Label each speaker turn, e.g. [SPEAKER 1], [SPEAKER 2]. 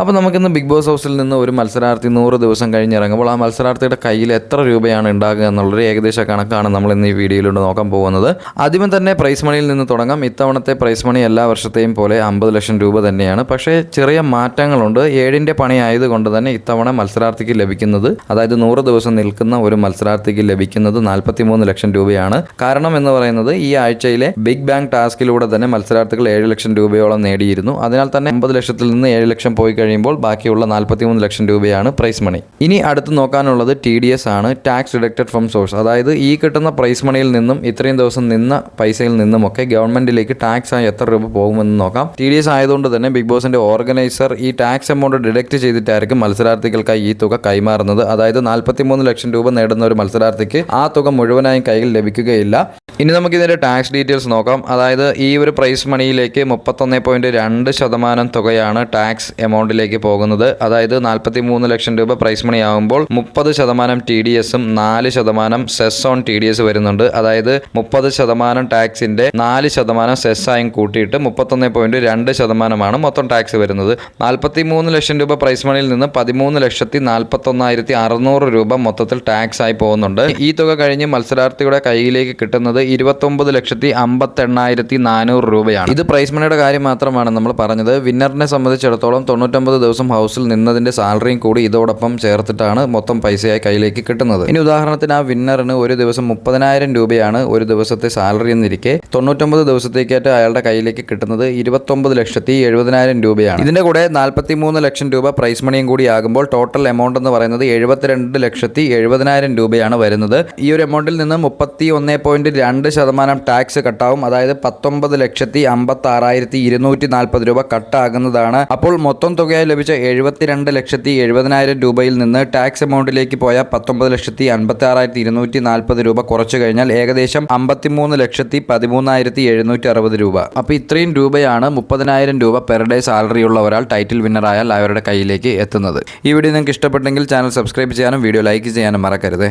[SPEAKER 1] അപ്പോൾ നമുക്കിന്ന് big boss ഹൗസിൽ നിന്ന് ഒരു മത്സരാർത്ഥി 100 ദിവസം കഴിഞ്ഞിറങ്ങുമ്പോൾ ആ മത്സരാർത്ഥിയുടെ കയ്യിൽ എത്ര രൂപയാണ് ഉണ്ടാകുക എന്നുള്ളൊരു ഏകദേശ കണക്കാണ് നമ്മൾ ഇന്ന് ഈ വീഡിയോയിലൂടെ നോക്കാൻ പോകുന്നത്. ആദ്യമേ തന്നെ പ്രൈസ് മണിയിൽ നിന്ന് തുടങ്ങാം. ഇത്തവണത്തെ പ്രൈസ് മണി എല്ലാ വർഷത്തെയും പോലെ 50 ലക്ഷം രൂപ തന്നെയാണ്. പക്ഷേ ചെറിയ മാറ്റങ്ങളുണ്ട്. 7ന്റെ പണി ആയതുകൊണ്ട് തന്നെ ഇത്തവണ മത്സരാർത്ഥിക്ക് ലഭിക്കുന്നത്, അതായത് 100 ദിവസം നിൽക്കുന്ന ഒരു മത്സരാർത്ഥിക്ക് ലഭിക്കുന്നത് 43 ലക്ഷം രൂപയാണ്. കാരണം എന്ന് പറയുന്നത് ഈ ആഴ്ചയിലെ ബിഗ് ബാങ് ടാസ്കിലൂടെ തന്നെ മത്സരാർത്ഥികൾ 7 ലക്ഷം രൂപയോളം നേടിയിരുന്നു. അതിനാൽ തന്നെ 50 ലക്ഷത്തിൽ നിന്ന് 7 ലക്ഷം പോയി കഴിയുമ്പോൾ ബാക്കിയുള്ള 43 ലക്ഷം രൂപയാണ് പ്രൈസ് മണി. ഇനി അടുത്ത് നോക്കാനുള്ളത് TDS ആണ്, ടാക്സ് ഡിഡക്റ്റഡ് ഫ്രം സോഴ്സ്. അതായത് ഈ കിട്ടുന്ന പ്രൈസ് മണിയിൽ നിന്നും ഇത്രയും ദിവസം നിന്ന പൈസയിൽ നിന്നുമൊക്കെ ഗവൺമെന്റിലേക്ക് ടാക്സ് ആയി എത്ര രൂപ പോകുമെന്ന് നോക്കാം. TDS ആയതുകൊണ്ട് തന്നെ ബിഗ് ബോസിന്റെ ഓർഗനൈസർ ഈ ടാക്സ് എമൗണ്ട് ഡിഡക്റ്റ് ചെയ്തിട്ടായിരിക്കും മത്സരാർത്ഥികൾക്കായി ഈ തുക കൈമാറുന്നത്. അതായത് 43 ലക്ഷം രൂപ നേടുന്ന ഒരു മത്സരാർത്ഥിക്ക് ആ തുക മുഴുവനായും കയ്യിൽ ലഭിക്കുകയില്ല. ഇനി നമുക്കിതിൻ്റെ ടാക്സ് ഡീറ്റെയിൽസ് നോക്കാം. അതായത് ഈ ഒരു പ്രൈസ് മണിയിലേക്ക് 31.2% തുകയാണ് ടാക്സ് എമൗണ്ടിലേക്ക് പോകുന്നത്. അതായത് 43 ലക്ഷം രൂപ പ്രൈസ് മണി ആകുമ്പോൾ 30% TDSും 4% സെസ് ഓൺ TDS വരുന്നുണ്ട്. അതായത് 30% ടാക്സിന്റെ 4% സെസ്സായും കൂട്ടിയിട്ട് 31.2% മൊത്തം ടാക്സ് വരുന്നത്. 43 ലക്ഷം രൂപ പ്രൈസ് മണിയിൽ നിന്ന് 13,41,600 രൂപ മൊത്തത്തിൽ ടാക്സ് ആയി പോകുന്നുണ്ട്. ഈ തുക കഴിഞ്ഞ് മത്സരാർത്ഥിയുടെ കയ്യിലേക്ക് കിട്ടുന്നത് 29,58,400 രൂപയാണ്. ഇത് പ്രൈസ് മണിയുടെ കാര്യം മാത്രമാണ് നമ്മൾ പറഞ്ഞത്. വിന്നറിനെ സംബന്ധിച്ചിടത്തോളം 99 ദിവസം ഹൗസിൽ നിന്നതിന്റെ സാലറിയും കൂടി ഇതോടൊപ്പം ചേർത്തിട്ടാണ് മൊത്തം പൈസയായി കയ്യിലേക്ക് കിട്ടുന്നത്. ഇനി ഉദാഹരണത്തിന് ആ വിന്നറിന് ഒരു ദിവസം 30,000 രൂപയാണ് ഒരു ദിവസത്തെ സാലറി എന്നിരിക്കെ 99 ദിവസത്തേക്കായിട്ട് അയാളുടെ കയ്യിലേക്ക് കിട്ടുന്നത് 29,70,000 രൂപയാണ്. ഇതിന്റെ കൂടെ 43 ലക്ഷം രൂപ പ്രൈസ് മണിയും കൂടി ആകുമ്പോൾ ടോട്ടൽ എമൗണ്ട് എന്ന് പറയുന്നത് 72,70,000 രൂപയാണ് വരുന്നത്. ഈ ഒരു എമൗണ്ടിൽ നിന്ന് 31.2% ടാക്സ് കട്ടാവും. അതായത് 19,56,240 രൂപ കട്ടാകുന്നതാണ്. അപ്പോൾ മൊത്തം തുകയായി ലഭിച്ച 72,70,000 രൂപയിൽ നിന്ന് ടാക്സ് എമൗണ്ടിലേക്ക് പോയ 19,56,240 രൂപ കുറച്ചു കഴിഞ്ഞാൽ ഏകദേശം 53,13,760 രൂപ. അപ്പോൾ ഇത്രയും രൂപയാണ് 30,000 രൂപ പെർ ഡേ സാലറി ഉള്ള ഒരാൾ ടൈറ്റിൽ വിന്നർ ആയാൽ അവരുടെ കയ്യിലേക്ക് എത്തുന്നത്. ഈ വീഡിയോ നിങ്ങൾക്ക് ഇഷ്ടപ്പെട്ടെങ്കിൽ ചാനൽ സബ്സ്ക്രൈബ് ചെയ്യാനും വീഡിയോ ലൈക്ക് ചെയ്യാനും മറക്കരുത്.